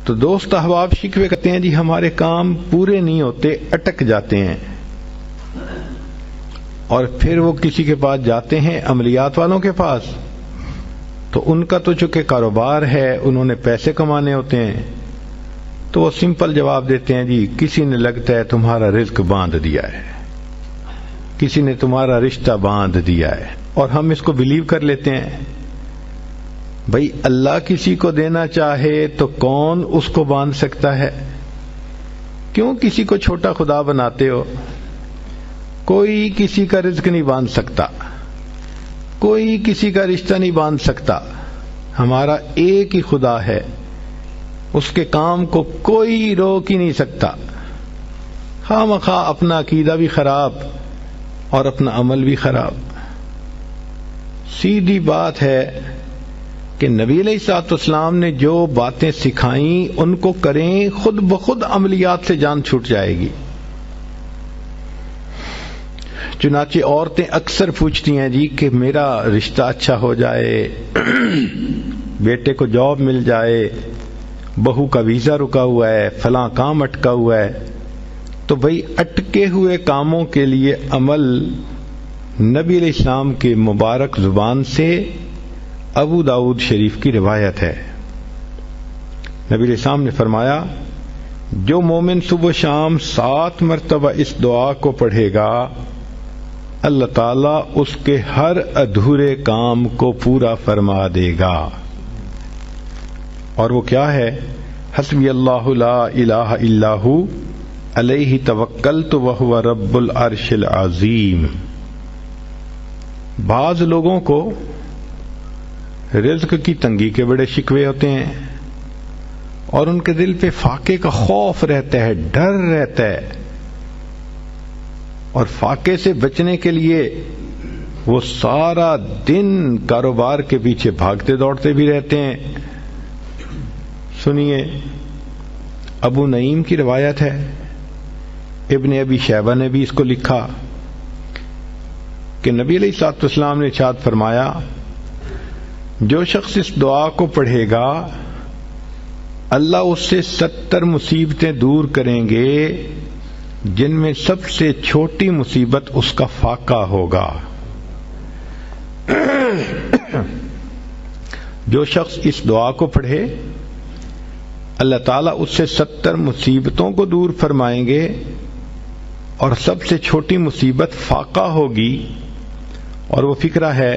تو دوست احباب شکوے کرتے ہیں جی ہمارے کام پورے نہیں ہوتے، اٹک جاتے ہیں، اور پھر وہ کسی کے پاس جاتے ہیں، عملیات والوں کے پاس، تو ان کا تو چونکہ کاروبار ہے، انہوں نے پیسے کمانے ہوتے ہیں، تو وہ سمپل جواب دیتے ہیں جی کسی نے لگتا ہے تمہارا رزق باندھ دیا ہے، کسی نے تمہارا رشتہ باندھ دیا ہے، اور ہم اس کو بلیو کر لیتے ہیں۔ بھئی اللہ کسی کو دینا چاہے تو کون اس کو باندھ سکتا ہے؟ کیوں کسی کو چھوٹا خدا بناتے ہو؟ کوئی کسی کا رزق نہیں باندھ سکتا، کوئی کسی کا رشتہ نہیں باندھ سکتا، ہمارا ایک ہی خدا ہے، اس کے کام کو کوئی روک ہی نہیں سکتا۔ خواہ مخواہ اپنا عقیدہ بھی خراب اور اپنا عمل بھی خراب۔ سیدھی بات ہے کہ نبی علیہ الصلوۃ والسلام نے جو باتیں سکھائیں ان کو کریں، خود بخود عملیات سے جان چھوٹ جائے گی۔ چنانچہ عورتیں اکثر پوچھتی ہیں جی کہ میرا رشتہ اچھا ہو جائے، بیٹے کو جاب مل جائے، بہو کا ویزا رکا ہوا ہے، فلاں کام اٹکا ہوا ہے۔ تو بھئی اٹکے ہوئے کاموں کے لیے عمل نبی علیہ السلام کے مبارک زبان سے ابو داؤد شریف کی روایت ہے۔ نبی علیہ السلام نے فرمایا جو مومن صبح و شام 7 مرتبہ اس دعا کو پڑھے گا، اللہ تعالیٰ اس کے ہر ادھورے کام کو پورا فرما دے گا۔ اور وہ کیا ہے؟ حسبی اللہ لا الہ الا ہو علیہ توکلت وہو رب العرش العظیم۔ بعض لوگوں کو رزق کی تنگی کے بڑے شکوے ہوتے ہیں، اور ان کے دل پہ فاقے کا خوف رہتا ہے، ڈر رہتا ہے، اور فاقے سے بچنے کے لیے وہ سارا دن کاروبار کے پیچھے بھاگتے دوڑتے بھی رہتے ہیں۔ سنیے، ابو نعیم کی روایت ہے، ابن ابی شیبہ نے بھی اس کو لکھا کہ نبی علیہ الصلوۃ والسلام نے ارشاد فرمایا جو شخص اس دعا کو پڑھے گا اللہ اس سے 70 مصیبتیں دور کریں گے، جن میں سب سے چھوٹی مصیبت اس کا فاقہ ہوگا۔ جو شخص اس دعا کو پڑھے اللہ تعالیٰ اس سے 70 مصیبتوں کو دور فرمائیں گے، اور سب سے چھوٹی مصیبت فاقہ ہوگی، اور وہ فقرہ ہے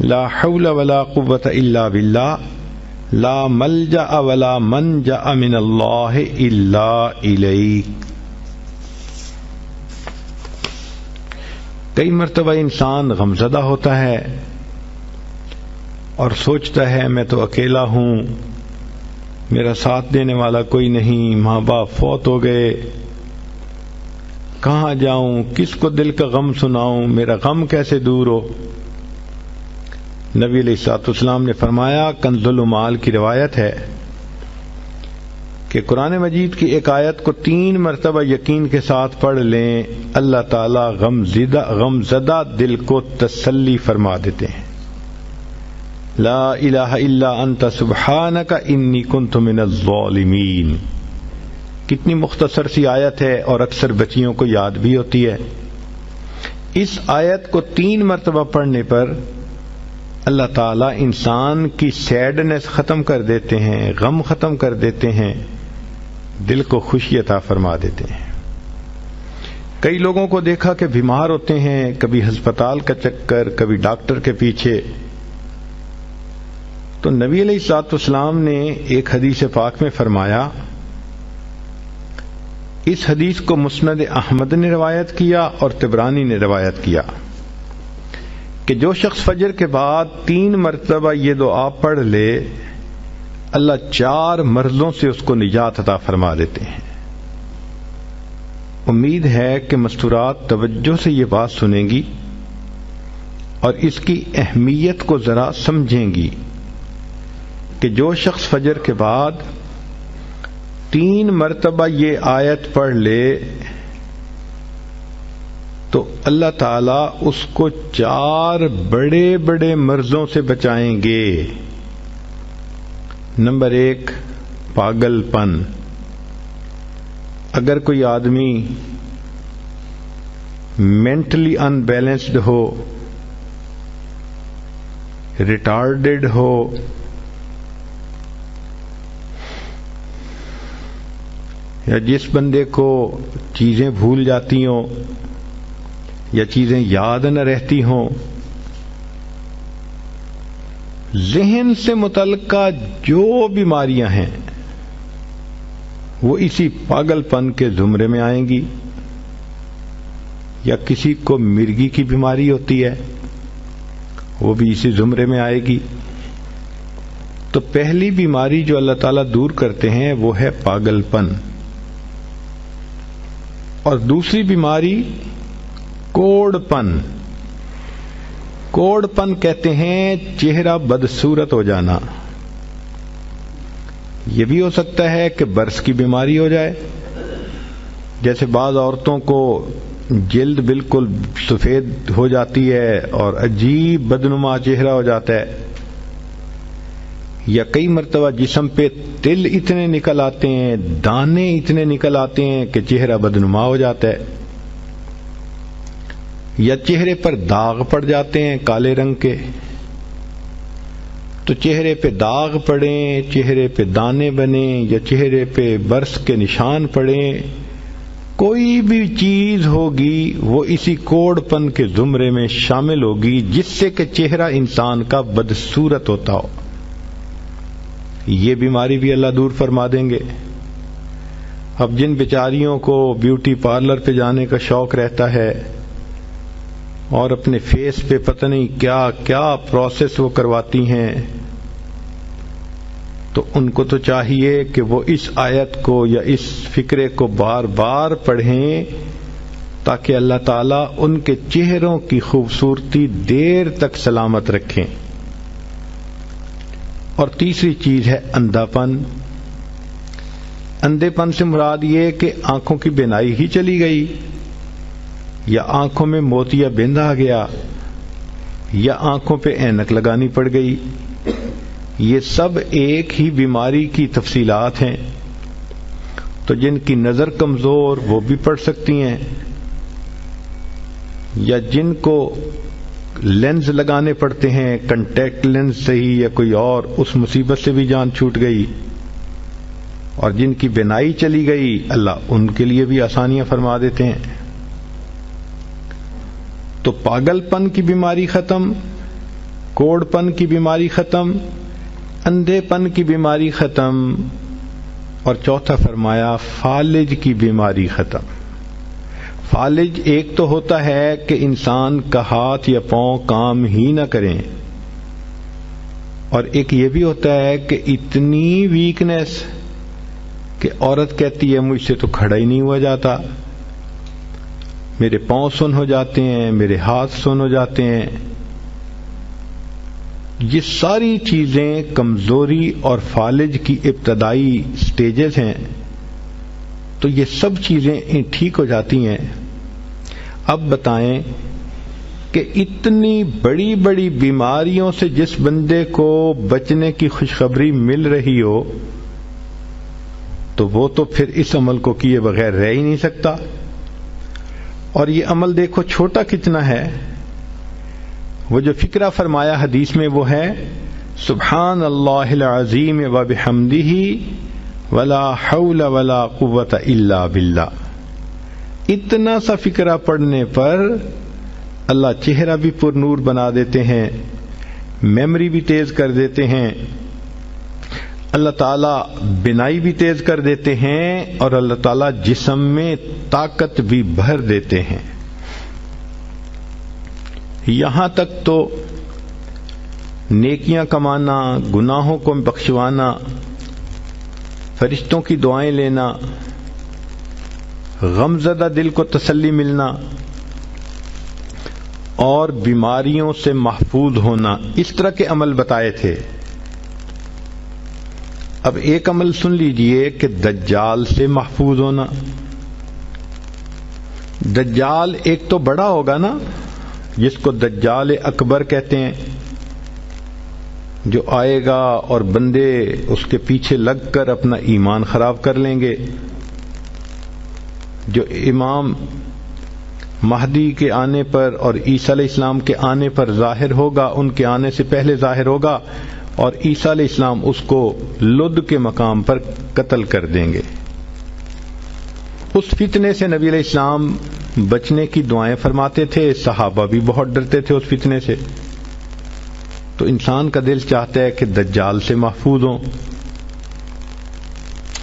لا حول ولا قوة الا باللہ لا ملجأ ولا منجأ من اللہ الا الیک۔ کئی مرتبہ انسان غمزدہ ہوتا ہے اور سوچتا ہے میں تو اکیلا ہوں، میرا ساتھ دینے والا کوئی نہیں، ماں باپ فوت ہو گئے، کہاں جاؤں، کس کو دل کا غم سناؤں، میرا غم کیسے دور ہو؟ نبی علیہ الصلوۃ والسلام نے فرمایا، کنز المال کی روایت ہے کہ قرآن مجید کی ایک آیت کو 3 مرتبہ یقین کے ساتھ پڑھ لیں، اللہ تعالیٰ غمزدہ دل کو تسلی فرما دیتے ہیں۔ لا الہ الا انت سبحانک انی کنت من الظالمین۔ کتنی مختصر سی آیت ہے اور اکثر بچیوں کو یاد بھی ہوتی ہے۔ اس آیت کو 3 مرتبہ پڑھنے پر اللہ تعالیٰ انسان کی سیڈنس ختم کر دیتے ہیں، غم ختم کر دیتے ہیں، دل کو خوشی عطا فرما دیتے ہیں۔ کئی لوگوں کو دیکھا کہ بیمار ہوتے ہیں، کبھی ہسپتال کا چکر، کبھی ڈاکٹر کے پیچھے، تو نبی علیہ الصلوۃ والسلام نے ایک حدیث پاک میں فرمایا، اس حدیث کو مسند احمد نے روایت کیا اور طبرانی نے روایت کیا کہ جو شخص فجر کے بعد 3 مرتبہ یہ دعا پڑھ لے اللہ 4 مرضوں سے اس کو نجات عطا فرما دیتے ہیں۔ امید ہے کہ مستورات توجہ سے یہ بات سنیں گی اور اس کی اہمیت کو ذرا سمجھیں گی کہ جو شخص فجر کے بعد 3 مرتبہ یہ آیت پڑھ لے تو اللہ تعالیٰ اس کو 4 بڑے بڑے مرضوں سے بچائیں گے۔ نمبر 1، پاگل پن. اگر کوئی آدمی مینٹلی ان بیلنسڈ ہو، ریٹارڈڈ ہو، یا جس بندے کو چیزیں بھول جاتی ہوں یا چیزیں یاد نہ رہتی ہوں، ذہن سے متعلقہ جو بیماریاں ہیں وہ اسی پاگل پن کے زمرے میں آئیں گی. یا کسی کو مرگی کی بیماری ہوتی ہے، وہ بھی اسی زمرے میں آئے گی. تو پہلی بیماری جو اللہ تعالیٰ دور کرتے ہیں وہ ہے پاگل پن، اور دوسری بیماری کوڑ پن. کوڑ پن کہتے ہیں چہرہ بدصورت ہو جانا. یہ بھی ہو سکتا ہے کہ برس کی بیماری ہو جائے، جیسے بعض عورتوں کو جلد بالکل سفید ہو جاتی ہے اور عجیب بدنما چہرہ ہو جاتا ہے، یا کئی مرتبہ جسم پہ تل اتنے نکل آتے ہیں، دانے اتنے نکل آتے ہیں کہ چہرہ بدنما ہو جاتا ہے، یا چہرے پر داغ پڑ جاتے ہیں کالے رنگ کے. تو چہرے پہ داغ پڑیں، چہرے پہ دانے بنیں، یا چہرے پہ برس کے نشان پڑیں، کوئی بھی چیز ہوگی وہ اسی کوڑ پن کے زمرے میں شامل ہوگی جس سے کہ چہرہ انسان کا بدصورت ہوتا ہو. یہ بیماری بھی اللہ دور فرما دیں گے. اب جن بیچاریوں کو بیوٹی پارلر پہ جانے کا شوق رہتا ہے اور اپنے فیس پہ پتہ نہیں کیا کیا پروسیس وہ کرواتی ہیں، تو ان کو تو چاہیے کہ وہ اس آیت کو یا اس فکرے کو بار بار پڑھیں تاکہ اللہ تعالیٰ ان کے چہروں کی خوبصورتی دیر تک سلامت رکھیں. اور تیسری چیز ہے اندھا پن. اندھے پن سے مراد یہ کہ آنکھوں کی بینائی ہی چلی گئی، یا آنکھوں میں موتیا بند آ گیا، یا آنکھوں پہ اینک لگانی پڑ گئی. یہ سب ایک ہی بیماری کی تفصیلات ہیں. تو جن کی نظر کمزور وہ بھی پڑھ سکتی ہیں، یا جن کو لینز لگانے پڑتے ہیں، کنٹیکٹ لینز صحیح یا کوئی اور، اس مصیبت سے بھی جان چھوٹ گئی. اور جن کی بینائی چلی گئی اللہ ان کے لیے بھی آسانیاں فرما دیتے ہیں. تو پاگل پن کی بیماری ختم، کوڑ پن کی بیماری ختم، اندھے پن کی بیماری ختم، اور چوتھا فرمایا فالج کی بیماری ختم. فالج ایک تو ہوتا ہے کہ انسان کا ہاتھ یا پاؤں کام ہی نہ کریں، اور ایک یہ بھی ہوتا ہے کہ اتنی ویکنیس کہ عورت کہتی ہے مجھ سے تو کھڑا ہی نہیں ہوا جاتا، میرے پاؤں سن ہو جاتے ہیں، میرے ہاتھ سن ہو جاتے ہیں. یہ ساری چیزیں کمزوری اور فالج کی ابتدائی سٹیجز ہیں. تو یہ سب چیزیں ٹھیک ہو جاتی ہیں. اب بتائیں کہ اتنی بڑی بڑی بیماریوں سے جس بندے کو بچنے کی خوشخبری مل رہی ہو تو وہ تو پھر اس عمل کو کیے بغیر رہ ہی نہیں سکتا. اور یہ عمل دیکھو چھوٹا کتنا ہے. وہ جو فکرہ فرمایا حدیث میں وہ ہے سبحان اللہ العظیم وبحمدہ ولا حول ولا قوت الا باللہ. اتنا سا فکرہ پڑھنے پر اللہ چہرہ بھی پر نور بنا دیتے ہیں، میموری بھی تیز کر دیتے ہیں، اللہ تعالیٰ بینائی بھی تیز کر دیتے ہیں، اور اللہ تعالیٰ جسم میں طاقت بھی بھر دیتے ہیں. یہاں تک تو نیکیاں کمانا، گناہوں کو بخشوانا، فرشتوں کی دعائیں لینا، غمزدہ دل کو تسلی ملنا، اور بیماریوں سے محفوظ ہونا، اس طرح کے عمل بتائے تھے. اب ایک عمل سن لیجئے کہ دجال سے محفوظ ہونا. دجال ایک تو بڑا ہوگا نا، جس کو دجال اکبر کہتے ہیں، جو آئے گا اور بندے اس کے پیچھے لگ کر اپنا ایمان خراب کر لیں گے. جو امام مہدی کے آنے پر اور عیسیٰ علیہ السلام کے آنے پر ظاہر ہوگا، ان کے آنے سے پہلے ظاہر ہوگا، اور عیسیٰ علیہ السلام اس کو لد کے مقام پر قتل کر دیں گے. اس فتنے سے نبی علیہ السلام بچنے کی دعائیں فرماتے تھے، صحابہ بھی بہت ڈرتے تھے اس فتنے سے. تو انسان کا دل چاہتا ہے کہ دجال سے محفوظ ہوں.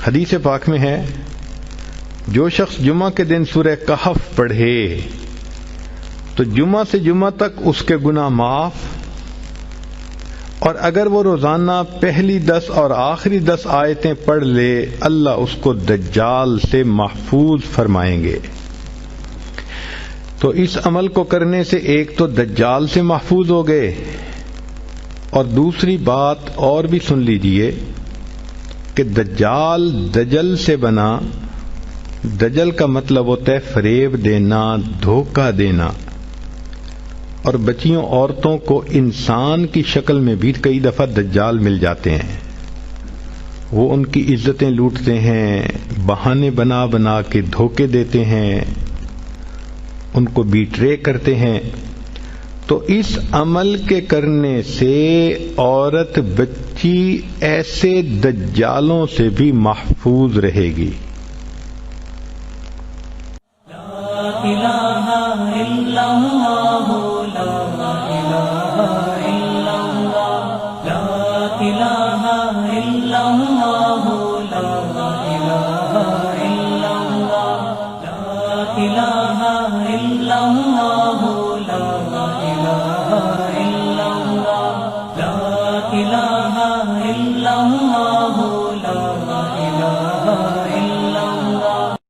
حدیث پاک میں ہے جو شخص جمعہ کے دن سورہ کہف پڑھے تو جمعہ سے جمعہ تک اس کے گناہ معاف، اور اگر وہ روزانہ پہلی 10 اور آخری 10 آیتیں پڑھ لے اللہ اس کو دجال سے محفوظ فرمائیں گے. تو اس عمل کو کرنے سے ایک تو دجال سے محفوظ ہو گئے، اور دوسری بات اور بھی سن لیجئے کہ دجال دجل سے بنا. دجل کا مطلب ہوتا ہے فریب دینا، دھوکہ دینا، اور بچیوں عورتوں کو انسان کی شکل میں بھی کئی دفعہ دجال مل جاتے ہیں. وہ ان کی عزتیں لوٹتے ہیں، بہانے بنا بنا کے دھوکے دیتے ہیں، ان کو بیٹرے کرتے ہیں. تو اس عمل کے کرنے سے عورت بچی ایسے دجالوں سے بھی محفوظ رہے گی. لا الہ الا اللہ